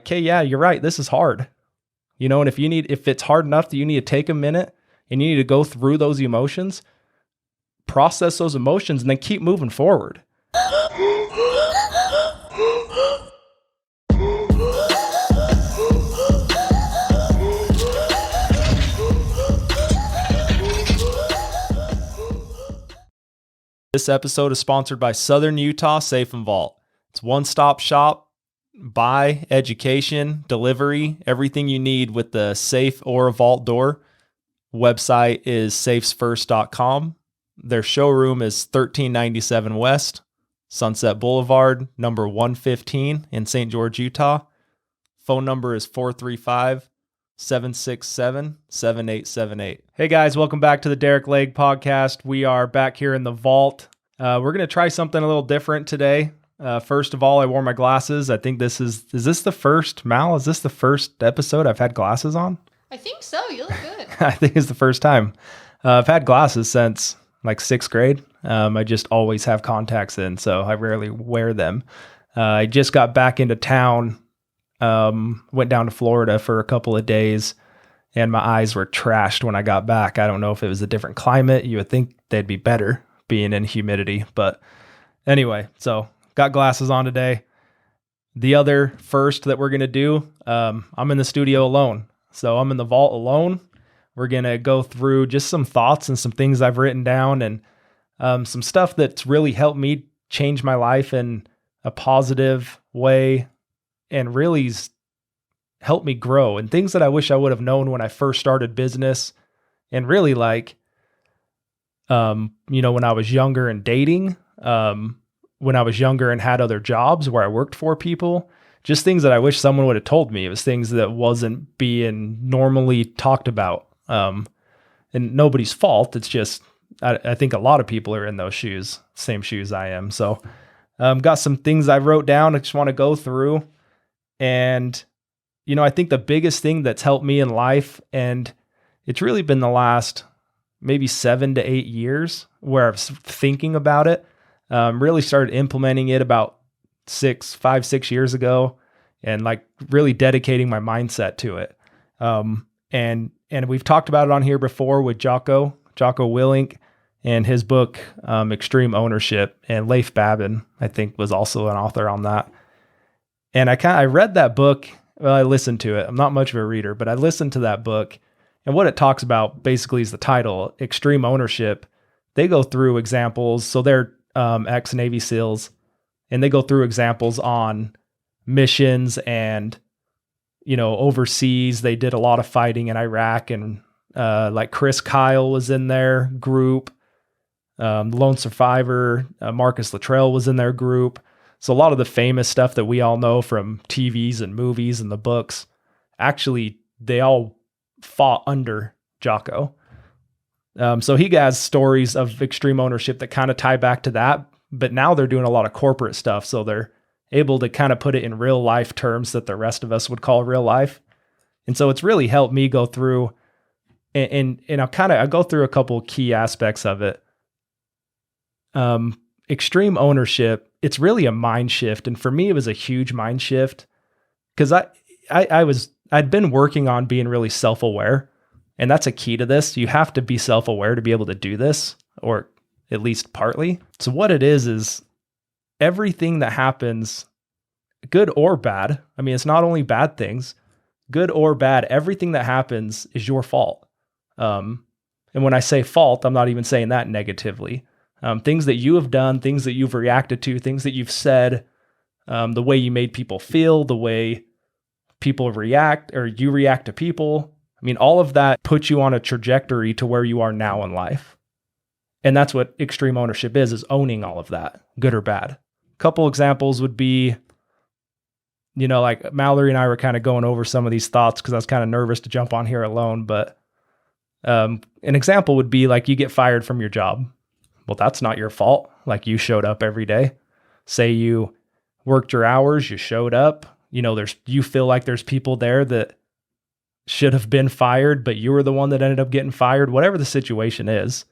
okay, yeah, you're right. This is hard. And if it's hard enough that you need to take a minute and you need to go through those emotions, process those emotions, and then keep moving forward. This episode is sponsored by Southern Utah Safe and Vault. It's one-stop shop, buy, education, delivery, everything you need with the safe or a vault door. Website is safesfirst.com. Their showroom is 1397 West, Sunset Boulevard, number 115 in St. George, Utah. Phone number is 435-767-7878. Hey guys, welcome back to the Derick Legg podcast. We are back here in the vault. We're going to try something a little different today. First of all, I wore my glasses. I think is this the first, Mal? Is this the first episode I've had glasses on? I think so. You look good. I think it's the first time. I've had glasses since like 6th grade. I just always have contacts in, so I rarely wear them. I just got back into town, went down to Florida for a couple of days, and my eyes were trashed when I got back. I don't know if it was a different climate. You would think they'd be better being in humidity, but anyway, so got glasses on today. The other first that we're going to do, I'm in the studio alone. So I'm in the vault alone. We're going to go through just some thoughts and some things I've written down and some stuff that's really helped me change my life in a positive way and really helped me grow, and things that I wish I would have known when I first started business and really when I was younger and dating, when I was younger and had other jobs where I worked for people. Just things that I wish someone would have told me. It was things that wasn't being normally talked about. And nobody's fault. It's just, I think a lot of people are in those shoes, same shoes I am. So got some things I wrote down. I just want to go through. And, I think the biggest thing that's helped me in life, and it's really been the last maybe 7 to 8 years where I was thinking about it, really started implementing it about 5, 6 years ago, and really dedicating my mindset to it. And we've talked about it on here before with Jocko Willink and his book, Extreme Ownership, and Leif Babin, I think, was also an author on that. And I read that book. Well, I listened to it. I'm not much of a reader, but I listened to that book, and what it talks about basically is the title, Extreme Ownership. They go through examples. So they're ex-Navy SEALs, and they go through examples on missions and, overseas. They did a lot of fighting in Iraq, and Chris Kyle was in their group. Lone Survivor, Marcus Luttrell was in their group. So a lot of the famous stuff that we all know from TVs and movies and the books, actually, they all fought under Jocko. So he has stories of extreme ownership that kind of tie back to that, but now they're doing a lot of corporate stuff. So they're able to kind of put it in real life terms that the rest of us would call real life. And so it's really helped me go through and I go through a couple key aspects of it. Extreme ownership, it's really a mind shift. And for me, it was a huge mind shift because I'd been working on being really self-aware. And that's a key to this. You have to be self-aware to be able to do this, or at least partly. So what it is everything that happens, good or bad. I mean, it's not only bad things, good or bad, everything that happens is your fault. And when I say fault, I'm not even saying that negatively. Things that you have done, things that you've reacted to, things that you've said, the way you made people feel, the way people react or you react to people. I mean, all of that puts you on a trajectory to where you are now in life. And that's what extreme ownership is owning all of that, good or bad. A couple examples would be, Mallory and I were kind of going over some of these thoughts because I was kind of nervous to jump on here alone. But an example would be you get fired from your job. Well, that's not your fault. You showed up every day. Say you worked your hours, you showed up, you feel like there's people there that should have been fired, but you were the one that ended up getting fired, whatever the situation is.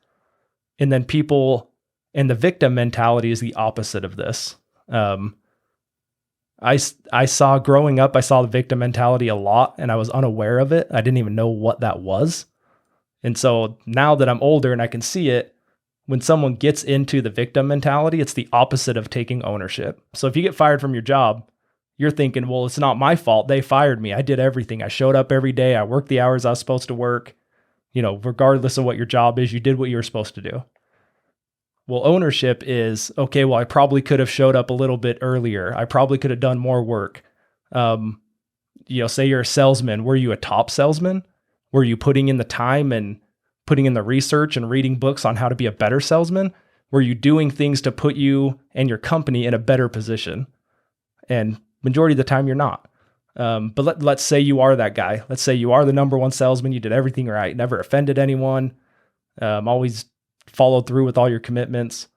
And then people, and the victim mentality is the opposite of this. I saw growing up, I saw the victim mentality a lot and I was unaware of it. I didn't even know what that was. And so now that I'm older and I can see it, when someone gets into the victim mentality, it's the opposite of taking ownership. So if you get fired from your job, you're thinking, well, it's not my fault. They fired me. I did everything. I showed up every day. I worked the hours I was supposed to work. Regardless of what your job is, you did what you were supposed to do. Well, ownership is, okay, well, I probably could have showed up a little bit earlier. I probably could have done more work. Say you're a salesman. Were you a top salesman? Were you putting in the time and putting in the research and reading books on how to be a better salesman? Were you doing things to put you and your company in a better position? And majority of the time, you're not. But let's say you are that guy. Let's say you are the number one salesman. You did everything right. Never offended anyone. Always followed through with all your commitments.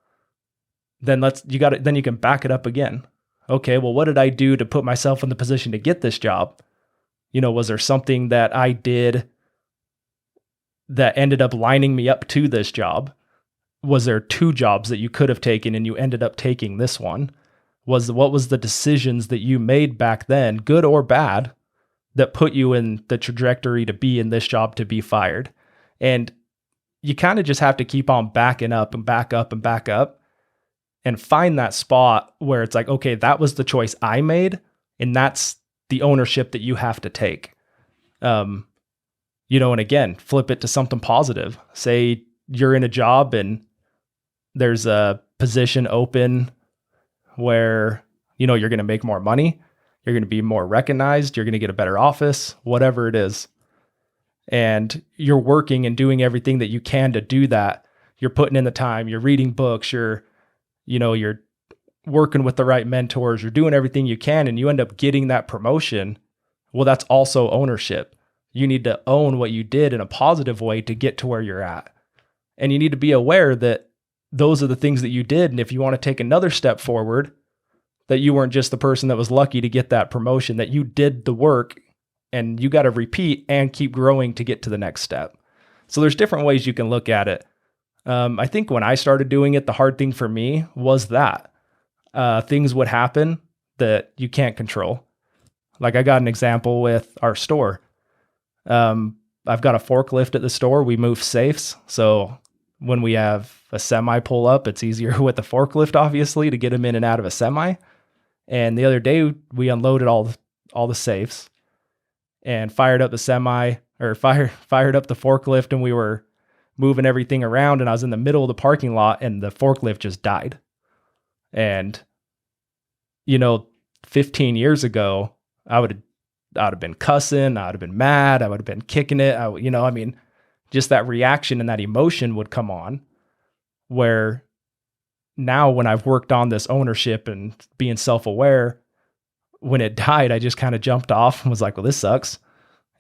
Then you can back it up again. Okay, well, what did I do to put myself in the position to get this job? Was there something that I did that ended up lining me up to this job? Was there 2 jobs that you could have taken and you ended up taking this one? What was the decisions that you made back then, good or bad, that put you in the trajectory to be in this job, to be fired? And you kind of just have to keep on backing up and back up and back up and find that spot where it's like, okay, that was the choice I made, and that's the ownership that you have to take. And again, flip it to something positive. Say you're in a job and there's a position open where, you're going to make more money, you're going to be more recognized, you're going to get a better office, whatever it is. And you're working and doing everything that you can to do that. You're putting in the time, you're reading books, you're working with the right mentors, you're doing everything you can, and you end up getting that promotion. Well, that's also ownership. You need to own what you did in a positive way to get to where you're at. And you need to be aware that those are the things that you did. And if you want to take another step forward, that you weren't just the person that was lucky to get that promotion, that you did the work, and you got to repeat and keep growing to get to the next step. So there's different ways you can look at it. I think when I started doing it, the hard thing for me was that things would happen that you can't control. Like I got an example with our store. I've got a forklift at the store. We move safes. So when we have a semi pull up, it's easier with the forklift, obviously, to get them in and out of a semi. And the other day we unloaded all the safes and fired up the fired up the forklift, and we were moving everything around, and I was in the middle of the parking lot and the forklift just died. And 15 years ago, I would have been cussing, I would have been mad, I would have been kicking it. Just that reaction and that emotion would come on, where now when I've worked on this ownership and being self-aware, when it died, I just kind of jumped off and was like, well, this sucks.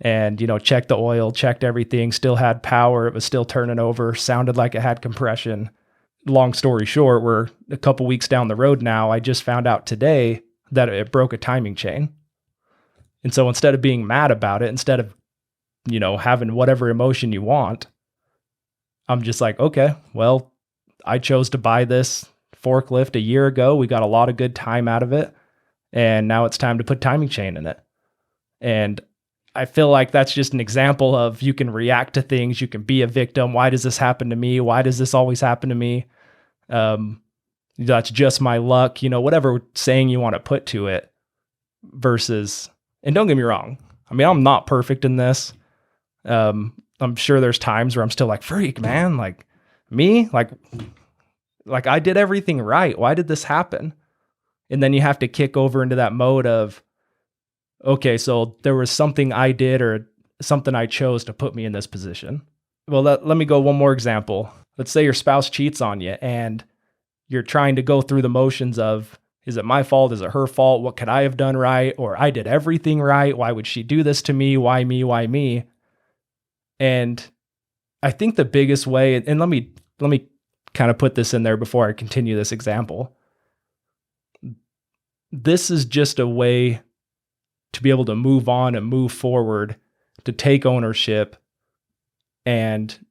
And, checked the oil, checked everything, still had power. It was still turning over, sounded like it had compression. Long story short, we're a couple weeks down the road now. I just found out today that it broke a timing chain. And so instead of being mad about it, instead of, having whatever emotion you want, I'm just like, okay, well, I chose to buy this forklift a year ago. We got a lot of good time out of it. And now it's time to put timing chain in it. And I feel like that's just an example of, you can react to things. You can be a victim. Why does this happen to me? Why does this always happen to me? That's just my luck, whatever saying you want to put to it, versus, and don't get me wrong, I'm not perfect in this. I'm sure there's times where I'm still like, freak, man, like me, like I did everything right. Why did this happen? And then you have to kick over into that mode of, okay, so there was something I did or something I chose to put me in this position. Well, let me go one more example. Let's say your spouse cheats on you and you're trying to go through the motions of, is it my fault? Is it her fault? What could I have done right? Or I did everything right. Why would she do this to me? Why me? Why me? And I think the biggest way, and let me kind of put this in there before I continue this example. This is just a way to be able to move on and move forward, to take ownership and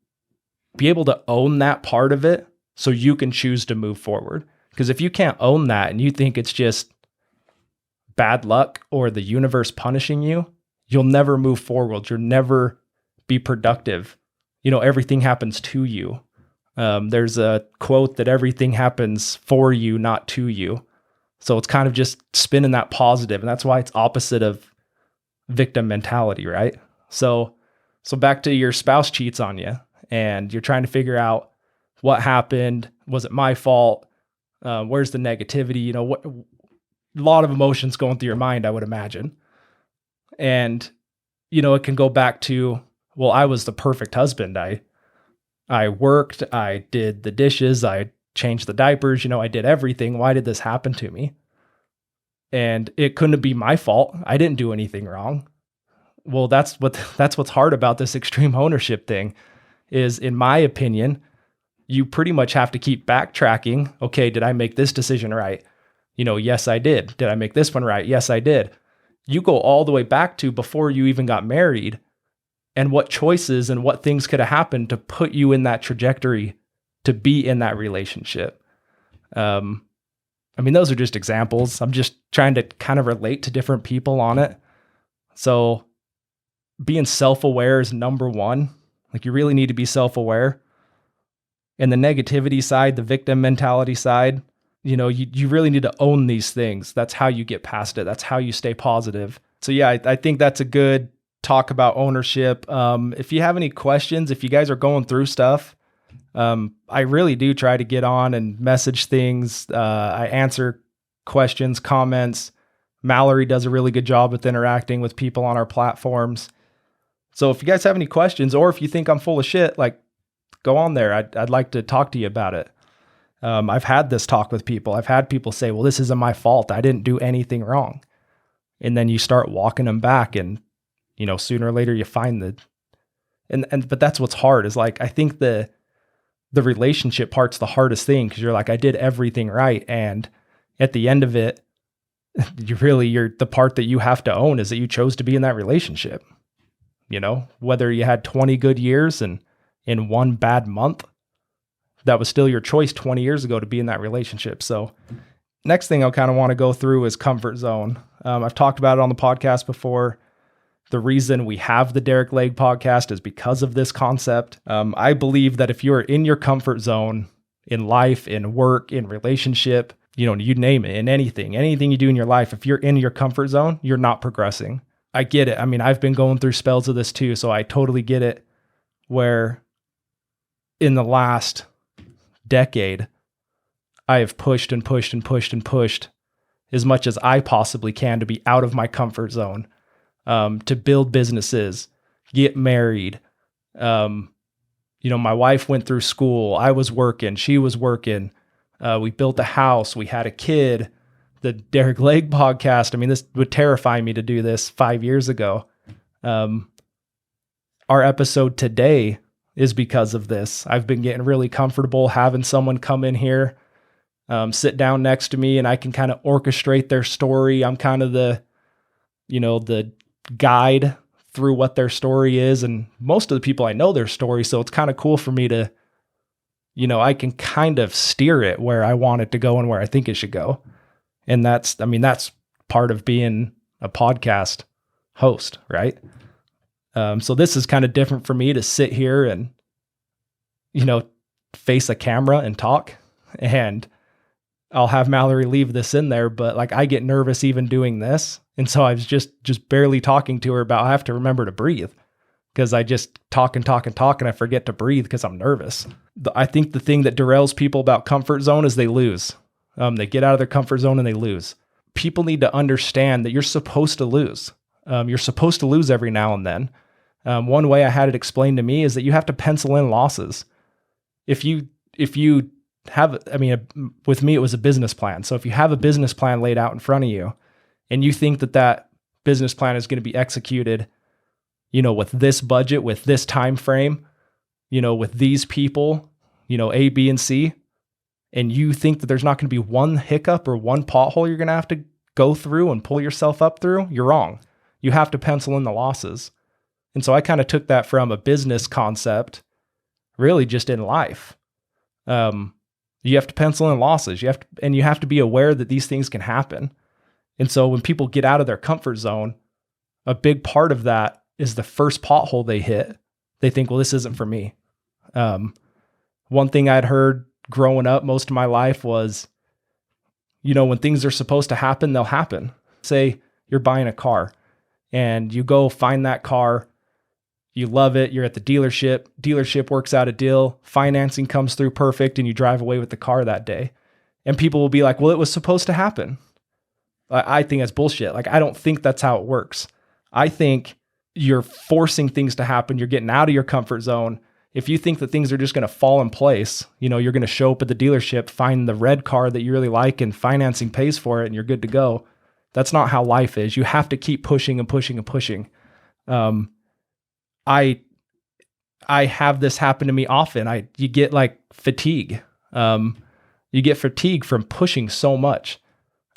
be able to own that part of it so you can choose to move forward. Because if you can't own that and you think it's just bad luck or the universe punishing you, you'll never move forward. You'll never be productive. Everything happens to you. There's a quote that everything happens for you, not to you. So it's kind of just spinning that positive, and that's why it's opposite of victim mentality, right? So back to your spouse cheats on you, and you're trying to figure out what happened. Was it my fault? Where's the negativity? What a lot of emotions going through your mind, I would imagine. And it can go back to, well, I was the perfect husband. I worked, I did the dishes, I changed the diapers, I did everything. Why did this happen to me? And it couldn't be my fault. I didn't do anything wrong. Well, that's what's hard about this extreme ownership thing is, in my opinion, you pretty much have to keep backtracking. Okay, did I make this decision right? Yes, I did. Did I make this one right? Yes, I did. You go all the way back to before you even got married, and what choices and what things could have happened to put you in that trajectory to be in that relationship. Those are just examples. I'm just trying to kind of relate to different people on it. So being self-aware is number one. Like, you really need to be self-aware. And the negativity side, the victim mentality side, you really need to own these things. That's how you get past it. That's how you stay positive. So yeah, I think that's a good talk about ownership. If you have any questions, if you guys are going through stuff, I really do try to get on and message things. I answer questions, comments. Mallory does a really good job with interacting with people on our platforms. So if you guys have any questions, or if you think I'm full of shit, go on there. I'd like to talk to you about it. I've had this talk with people. I've had people say, well, this isn't my fault. I didn't do anything wrong. And then you start walking them back, and, sooner or later you find but that's what's hard is, I think the relationship part's the hardest thing, because you're I did everything right. And at the end of it, you're the part that you have to own is that you chose to be in that relationship. Whether you had 20 good years and in one bad month, that was still your choice 20 years ago to be in that relationship. So next thing I kind of want to go through is comfort zone. I've talked about it on the podcast before. The reason we have the Derick Legg podcast is because of this concept. I believe that if you're in your comfort zone in life, in work, in relationship, you name it, in anything you do in your life, if you're in your comfort zone, you're not progressing. I get it. I've been going through spells of this too, so I totally get it, where in the last decade, I have pushed and pushed and pushed and pushed as much as I possibly can to be out of my comfort zone, to build businesses, get married. My wife went through school. I was working. She was working. We built a house. We had a kid. The Derick Legg podcast. This would terrify me to do this 5 years ago. Our episode today is because of this. I've been getting really comfortable having someone come in here, sit down next to me, and I can kind of orchestrate their story. I'm kind of the guide through what their story is. And most of the people, I know their story. So it's kind of cool for me to, I can kind of steer it where I want it to go and where I think it should go. And that's part of being a podcast host, right? So this is kind of different for me to sit here and, face a camera and talk, and I'll have Mallory leave this in there, but I get nervous even doing this. And so I was just barely talking to her about, I have to remember to breathe, because I just talk and talk and talk and I forget to breathe because I'm nervous. I think the thing that derails people about comfort zone is they lose. They get out of their comfort zone and they lose. People need to understand that you're supposed to lose. You're supposed to lose every now and then. One way I had it explained to me is that you have to pencil in losses. If you have, with me, it was a business plan. So if you have a business plan laid out in front of you and you think that business plan is going to be executed, with this budget, with this time frame, with these people, A, B, and C, and you think that there's not going to be one hiccup or one pothole you're going to have to go through and pull yourself up through, you're wrong. You have to pencil in the losses. And so I kind of took that from a business concept, really just in life. You have to pencil in losses. You have to be aware that these things can happen. And so when people get out of their comfort zone, a big part of that is the first pothole they hit. They think, well, this isn't for me. One thing I'd heard growing up most of my life was, when things are supposed to happen, they'll happen. Say you're buying a car and you go find that car, you love it, you're at the dealership works out a deal, financing comes through perfect, and you drive away with the car that day. And people will be like, well, it was supposed to happen. I think that's bullshit. Like, I don't think that's how it works. I think you're forcing things to happen. You're getting out of your comfort zone. If you think that things are just going to fall in place, you're going to show up at the dealership, find the red car that you really like, and financing pays for it, and you're good to go. That's not how life is. You have to keep pushing and pushing and pushing. I have this happen to me often. You get like fatigue. You get fatigue from pushing so much.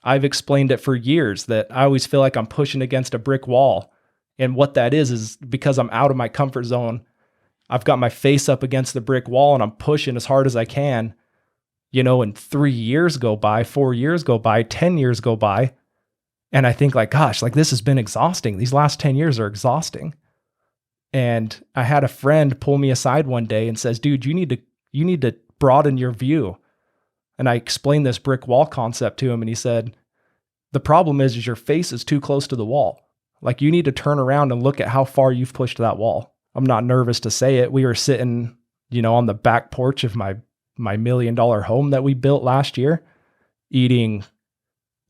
I've explained it for years that I always feel like I'm pushing against a brick wall. And what that is because I'm out of my comfort zone. I've got my face up against the brick wall and I'm pushing as hard as I can. And 3 years go by, 4 years go by, 10 years go by. And I think like, gosh, like this has been exhausting. These last 10 years are exhausting. And I had a friend pull me aside one day and says, dude, you need to broaden your view. And I explained this brick wall concept to him. And he said, the problem is your face is too close to the wall. Like you need to turn around and look at how far you've pushed that wall. I'm not nervous to say it. We were sitting, on the back porch of my $1 million home that we built last year, eating,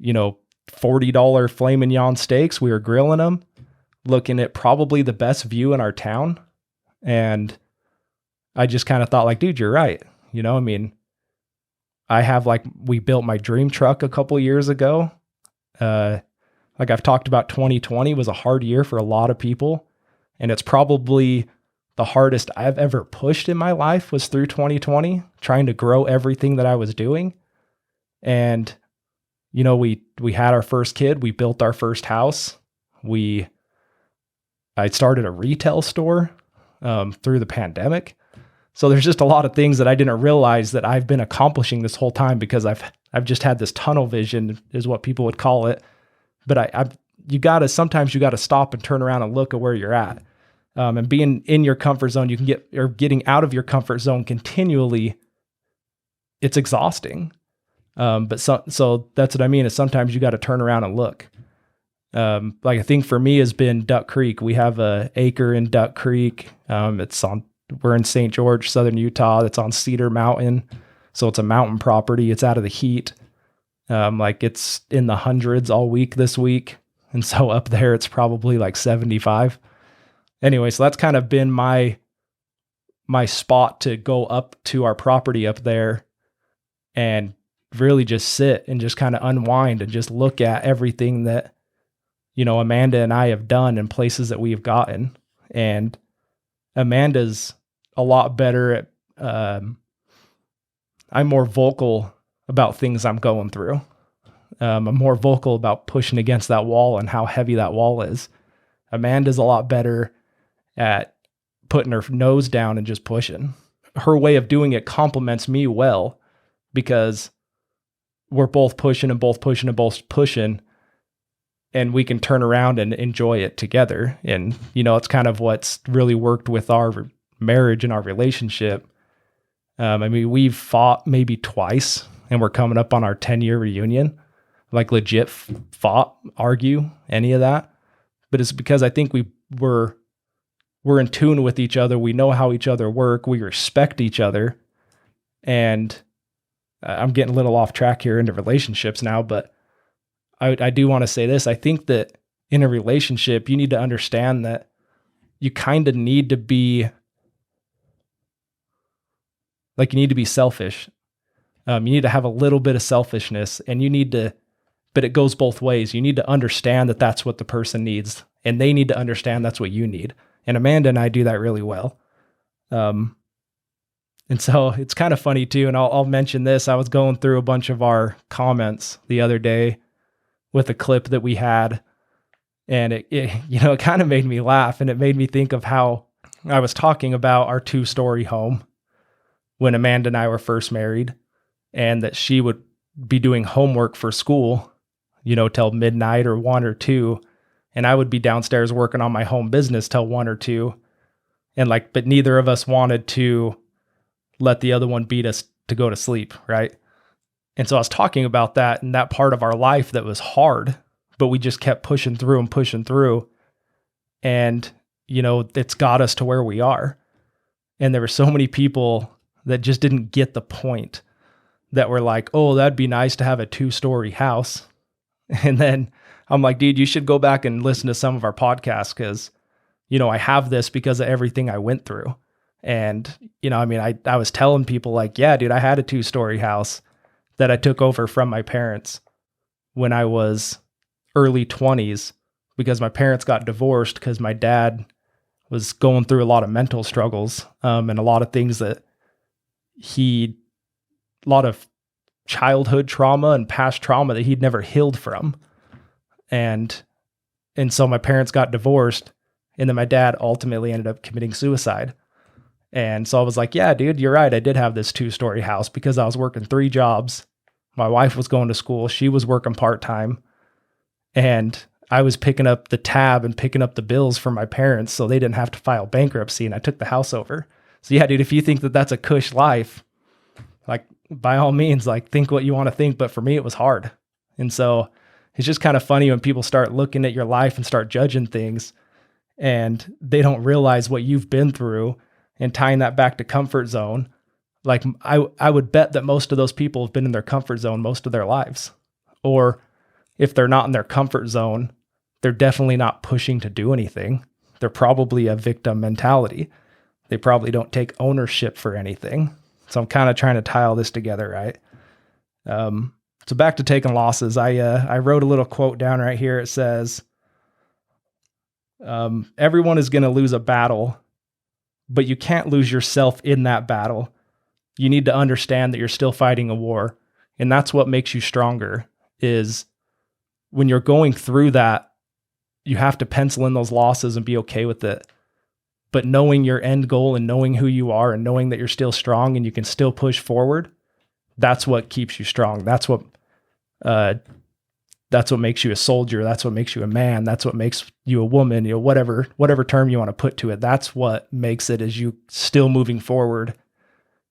$40 filet mignon steaks. We were grilling them, looking at probably the best view in our town. And I just kind of thought like, dude, you're right. We built my dream truck a couple years ago. Like I've talked about, 2020 was a hard year for a lot of people. And it's probably the hardest I've ever pushed in my life was through 2020, trying to grow everything that I was doing. And, we had our first kid, we built our first house. I started a retail store through the pandemic. So there's just a lot of things that I didn't realize that I've been accomplishing this whole time because I've just had this tunnel vision is what people would call it. But sometimes you gotta stop and turn around and look at where you're at. And being in your comfort zone, getting out of your comfort zone continually, it's exhausting. So that's what I mean is sometimes you got to turn around and look. Like I think for me has been Duck Creek. We have a acre in Duck Creek. We're in St. George, Southern Utah. It's on Cedar Mountain. So it's a mountain property. It's out of the heat. Like it's in the hundreds all week this week. And so up there, it's probably like 75. Anyway, so that's kind of been my spot to go up to our property up there and really just sit and just kind of unwind and just look at everything that, Amanda and I have done and places that we have gotten. And Amanda's a lot better at, I'm more vocal about things I'm going through. I'm more vocal about pushing against that wall and how heavy that wall is. Amanda's a lot better at putting her nose down and just pushing. Her way of doing it complements me well because we're both pushing and both pushing and both pushing, and we can turn around and enjoy it together. And, it's kind of what's really worked with our marriage and our relationship. We've fought maybe twice and we're coming up on our 10-year reunion, like legit fought, argue, any of that. But it's because I think we're in tune with each other. We know how each other work. We respect each other. And I'm getting a little off track here into relationships now, but I do want to say this. I think that in a relationship, you need to understand that you kind of need to be selfish. You need to have a little bit of selfishness, and but it goes both ways. You need to understand that that's what the person needs, and they need to understand that's what you need. And Amanda and I do that really well. And so it's kind of funny too. And I'll mention this. I was going through a bunch of our comments the other day with a clip that we had, and it kind of made me laugh, and it made me think of how I was talking about our 2-story home when Amanda and I were first married, and that she would be doing homework for school till midnight or 1 or 2. And I would be downstairs working on my home business till 1 or 2. And but neither of us wanted to let the other one beat us to go to sleep, right? And so I was talking about that and that part of our life that was hard, but we just kept pushing through and pushing through. And, it's got us to where we are. And there were so many people that just didn't get the point, that were like, oh, that'd be nice to have a 2-story house. And then I'm like, dude, you should go back and listen to some of our podcasts because, I have this because of everything I went through. And, I was telling people like, yeah, dude, I had a 2-story house that I took over from my parents when I was early 20s because my parents got divorced because my dad was going through a lot of mental struggles and a lot of things that a lot of childhood trauma and past trauma that he'd never healed from. And so my parents got divorced, and then my dad ultimately ended up committing suicide. And so I was like, yeah, dude, you're right. I did have this 2-story house because I was working 3 jobs. My wife was going to school. She was working part-time. And I was picking up the tab and picking up the bills for my parents so they didn't have to file bankruptcy, and I took the house over. So yeah, dude, if you think that that's a cush life, by all means, think what you want to think. But for me, it was hard. And so it's just kind of funny when people start looking at your life and start judging things and they don't realize what you've been through and tying that back to comfort zone. I would bet that most of those people have been in their comfort zone most of their lives. Or if they're not in their comfort zone, they're definitely not pushing to do anything. They're probably a victim mentality. They probably don't take ownership for anything. So I'm kind of trying to tie all this together, right? So back to taking losses. I wrote a little quote down right here. It says, everyone is going to lose a battle, but you can't lose yourself in that battle. You need to understand that you're still fighting a war. And that's what makes you stronger, is when you're going through that, you have to pencil in those losses and be okay with it. But knowing your end goal and knowing who you are and knowing that you're still strong and you can still push forward, that's what keeps you strong. That's what makes you a soldier. That's what makes you a man. That's what makes you a woman, whatever term you want to put to it. That's what makes it, is you still moving forward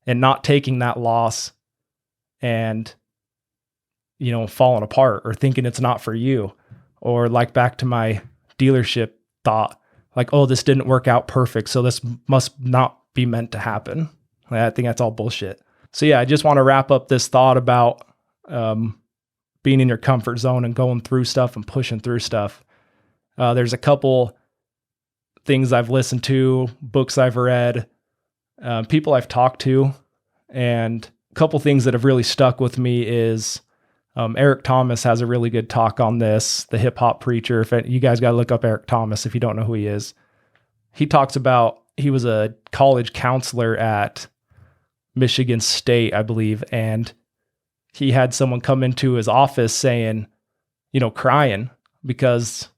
and not taking that loss and, falling apart or thinking it's not for you. Or back to my dealership thought, oh, this didn't work out perfect, so this must not be meant to happen. I think that's all bullshit. So yeah, I just want to wrap up this thought about being in your comfort zone and going through stuff and pushing through stuff. There's a couple things I've listened to, books I've read, people I've talked to, and a couple things that have really stuck with me is Eric Thomas has a really good talk on this, the hip hop preacher. You guys got to look up Eric Thomas if you don't know who he is. He talks about, he was a college counselor at Michigan State, I believe, and he had someone come into his office saying, crying because,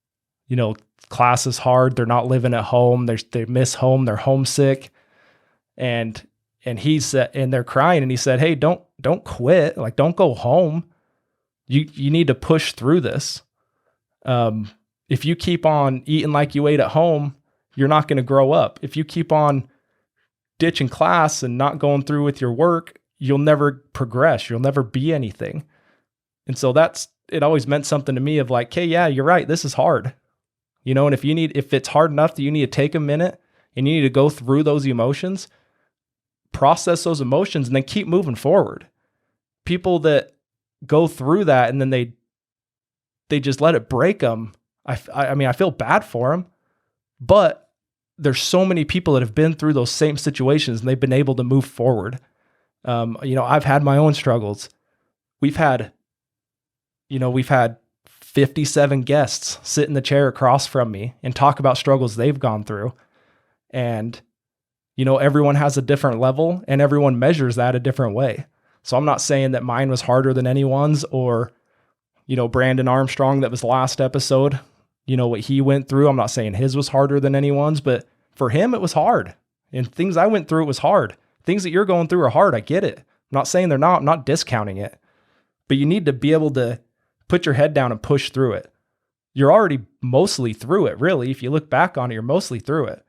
class is hard. They're not living at home. They miss home. They're homesick. And he said, and they're crying. And he said, hey, don't quit. Don't go home. You need to push through this. If you keep on eating like you ate at home, you're not going to grow up. If you keep on ditching class and not going through with your work, you'll never progress. You'll never be anything. And so it always meant something to me of hey, yeah, you're right. This is hard. And if it's hard enough that you need to take a minute and you need to go through those emotions, process those emotions, and then keep moving forward. People that go through that and then they just let it break them. I feel bad for them, but there's so many people that have been through those same situations and they've been able to move forward. I've had my own struggles. We've had 57 guests sit in the chair across from me and talk about struggles they've gone through. And, everyone has a different level and everyone measures that a different way. So I'm not saying that mine was harder than anyone's, or, Brandon Armstrong, that was the last episode, what he went through. I'm not saying his was harder than anyone's, but for him, it was hard. And things I went through, it was hard. Things that you're going through are hard. I get it. I'm not saying they're not. I'm not discounting it. But you need to be able to put your head down and push through it. You're already mostly through it, really. If you look back on it, you're mostly through it.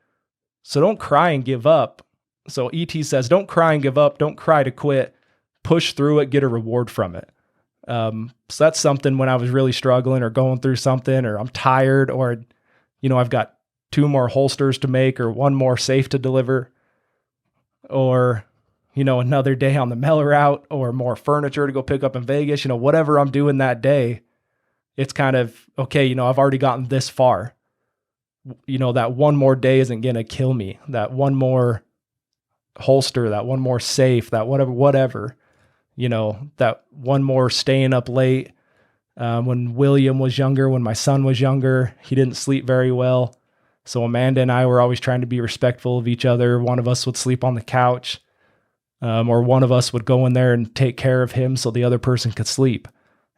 So don't cry and give up. So E.T. says, don't cry and give up. Don't cry to quit. Push through it, get a reward from it. So that's something when I was really struggling or going through something, or I'm tired, or, I've got 2 more holsters to make, or 1 more safe to deliver, or, another day on the mail route, or more furniture to go pick up in Vegas, whatever I'm doing that day, it's kind of, okay, I've already gotten this far. That 1 more day isn't going to kill me. That 1 more holster, that 1 more safe, that whatever, that 1 more staying up late. When William was younger, when my son was younger, he didn't sleep very well. So Amanda and I were always trying to be respectful of each other. One of us would sleep on the couch, or one of us would go in there and take care of him so the other person could sleep.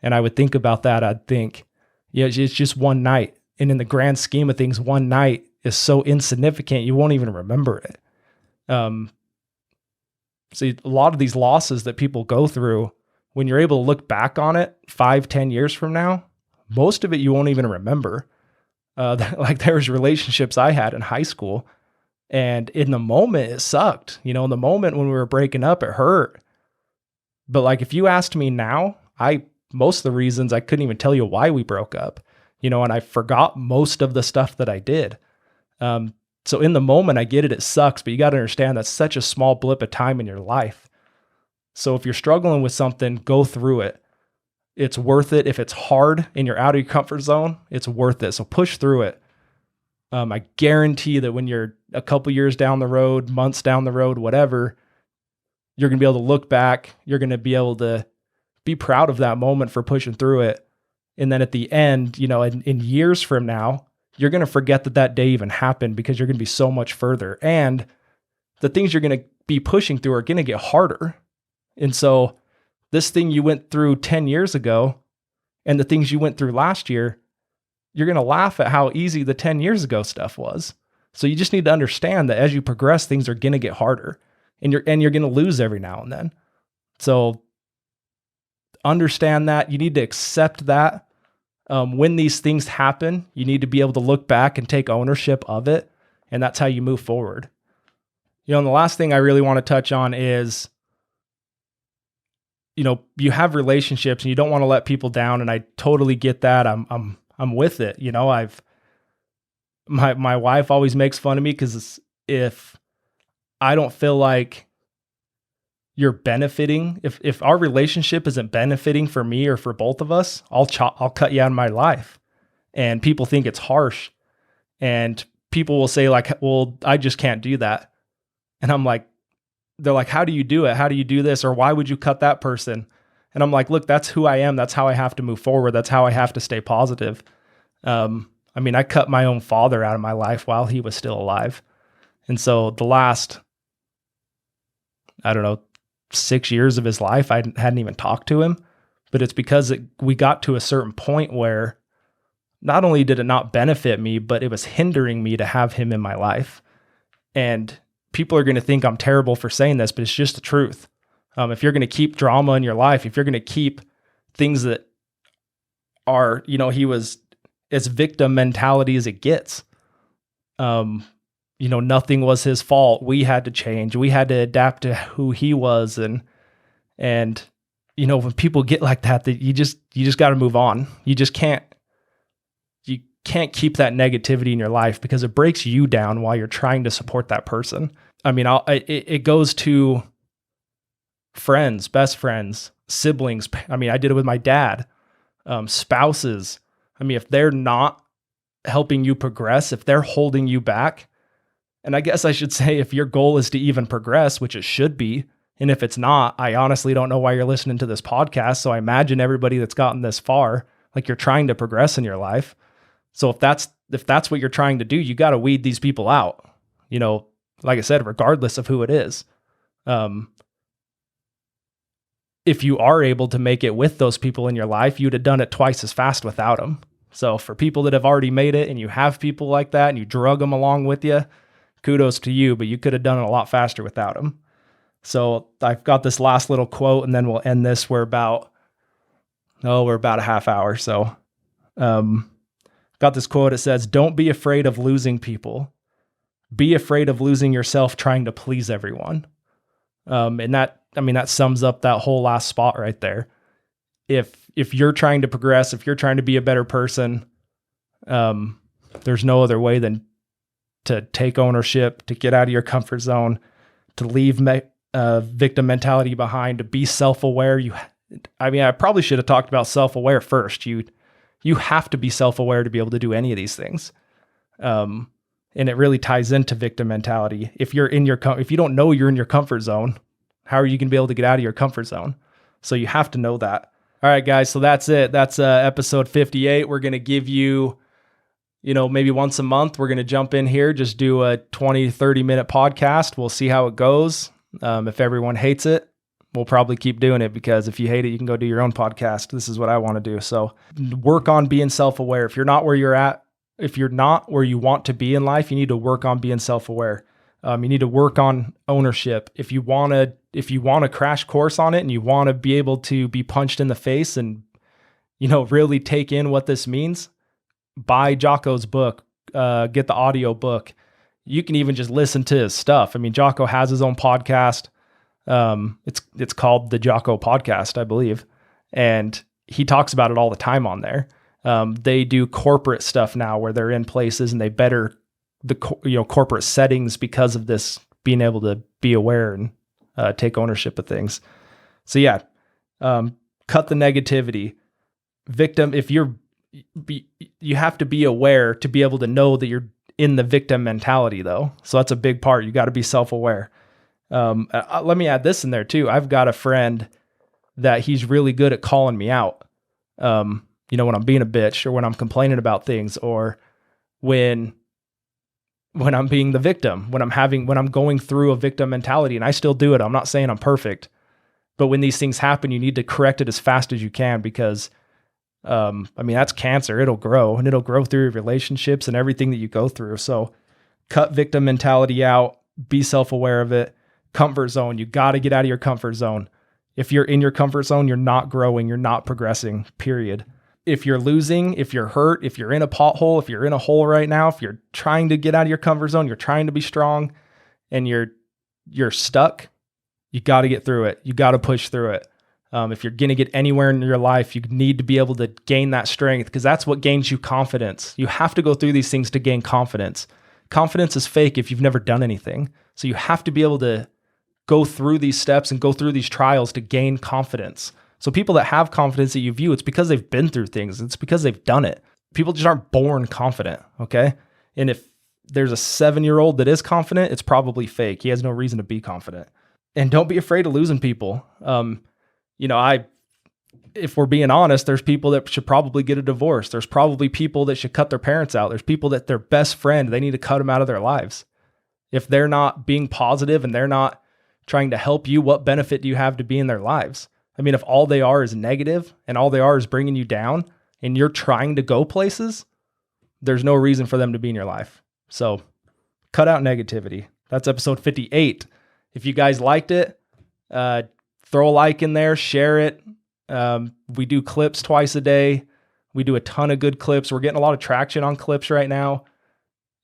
And I would think about that. I'd think, it's just 1 night. And in the grand scheme of things, 1 night is so insignificant, you won't even remember it. See, a lot of these losses that people go through, when you're able to look back on it 5-10 years from now, most of it you won't even remember. Like there's relationships I had in high school, and in the moment it sucked. In the moment when we were breaking up, it hurt. But like if you asked me now, most of the reasons I couldn't even tell you why we broke up, and I forgot most of the stuff that I did. So in the moment, I get it sucks, but you got to understand that's such a small blip of time in your life. So if you're struggling with something, go through it. It's worth it. If it's hard and you're out of your comfort zone, it's worth it. So push through it. I guarantee that when you're a couple years down the road, months down the road, whatever, you're going to be able to look back. You're going to be able to be proud of that moment for pushing through it. And then at the end, in years from now, you're going to forget that day even happened, because you're going to be so much further. And the things you're going to be pushing through are going to get harder. And so this thing you went through 10 years ago and the things you went through last year, you're going to laugh at how easy the 10 years ago stuff was. So you just need to understand that as you progress, things are going to get harder, and you're going to lose every now and then. So understand that. You need to accept that. When these things happen, you need to be able to look back and take ownership of it. And that's how you move forward. And the last thing I really want to touch on is, you have relationships and you don't want to let people down. And I totally get that. I'm with it. My wife always makes fun of me because if I don't feel like you're benefiting, if our relationship isn't benefiting for me or for both of us, I'll cut you out of my life. And people think it's harsh, and people will say like, well, I just can't do that. And I'm like, they're like, how do you do it? How do you do this? Or why would you cut that person? And I'm like, look, that's who I am. That's how I have to move forward. That's how I have to stay positive. I cut my own father out of my life while he was still alive. And so the last, 6 years of his life, I hadn't even talked to him, but it's because we got to a certain point where not only did it not benefit me, but it was hindering me to have him in my life. And people are going to think I'm terrible for saying this, but it's just the truth. If you're going to keep drama in your life, if you're going to keep things that are, he was as victim mentality as it gets, nothing was his fault. We had to change. We had to adapt to who he was. And when people get like that you just got to move on. You can't keep that negativity in your life, because it breaks you down while you're trying to support that person. It goes to friends, best friends, siblings. I did it with my dad, spouses. If they're not helping you progress, if they're holding you back, and I guess I should say, if your goal is to even progress, which it should be, and if it's not, I honestly don't know why you're listening to this podcast. So I imagine everybody that's gotten this far, like, you're trying to progress in your life. So if that's what you're trying to do, you got to weed these people out, like I said, regardless of who it is. If you are able to make it with those people in your life, you'd have done it twice as fast without them. So for people that have already made it, and you have people like that and you drug them along with you, kudos to you, but you could have done it a lot faster without them. So I've got this last little quote, and then we'll end this. We're about Oh, we're about a half hour. So, got this quote. It says, "Don't be afraid of losing people. Be afraid of losing yourself trying to please everyone." And that sums up that whole last spot right there. If you're trying to progress, if you're trying to be a better person, there's no other way than to take ownership, to get out of your comfort zone, to leave victim mentality behind, to be self-aware. I probably should have talked about self-aware first. You have to be self-aware to be able to do any of these things. And it really ties into victim mentality. If you don't know you're in your comfort zone, how are you going to be able to get out of your comfort zone? So you have to know that. All right, guys. So that's it. That's episode 58. We're going to give you, maybe once a month, we're going to jump in here, just do a 20, 30-minute podcast. We'll see how it goes. If everyone hates it, we'll probably keep doing it, because if you hate it, you can go do your own podcast. This is what I want to do. So work on being self-aware. If you're not where you're at, if you're not where you want to be in life, you need to work on being self-aware. You need to work on ownership. If you want to crash course on it and you want to be able to be punched in the face and, really take in what this means, buy Jocko's book, get the audio book. You can even just listen to his stuff. Jocko has his own podcast. It's called the Jocko Podcast, I believe. And he talks about it all the time on there. They do corporate stuff now where they're in places and they better the corporate settings because of this, being able to be aware and take ownership of things. So yeah, cut the negativity. Victim, you have to be aware to be able to know that you're in the victim mentality though. So that's a big part. You got to be self-aware. Let me add this in there too. I've got a friend that he's really good at calling me out. When I'm being a bitch, or when I'm complaining about things, or when I'm being the victim, when I'm going through a victim mentality, and I still do it. I'm not saying I'm perfect, but when these things happen, you need to correct it as fast as you can, because that's cancer. It'll grow, and it'll grow through your relationships and everything that you go through. So cut victim mentality out, be self-aware of it. Comfort zone. You got to get out of your comfort zone. If you're in your comfort zone, you're not growing, you're not progressing, period. If you're losing, if you're hurt, if you're in a pothole, if you're in a hole right now, if you're trying to get out of your comfort zone, you're trying to be strong and you're stuck, you got to get through it. You got to push through it. If you're going to get anywhere in your life, you need to be able to gain that strength, because that's what gains you confidence. You have to go through these things to gain confidence. Confidence is fake if you've never done anything. So you have to be able to go through these steps and go through these trials to gain confidence. So people that have confidence that you view, it's because they've been through things. It's because they've done it. People just aren't born confident, okay? And if there's a 7-year-old that is confident, it's probably fake. He has no reason to be confident. And don't be afraid of losing people. If we're being honest, there's people that should probably get a divorce. There's probably people that should cut their parents out. There's people that their best friend, they need to cut them out of their lives. If they're not being positive and they're not trying to help you, what benefit do you have to be in their lives? If all they are is negative and all they are is bringing you down and you're trying to go places, there's no reason for them to be in your life. So cut out negativity. That's episode 58. If you guys liked it, throw a like in there, share it. We do clips twice a day. We do a ton of good clips. We're getting a lot of traction on clips right now.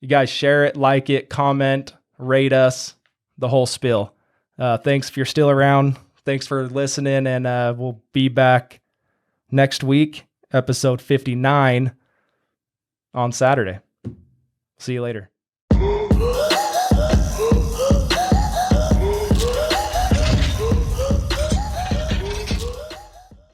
You guys share it, like it, comment, rate us, the whole spiel. Thanks if you're still around. Thanks for listening, and we'll be back next week, episode 59 on Saturday. See you later.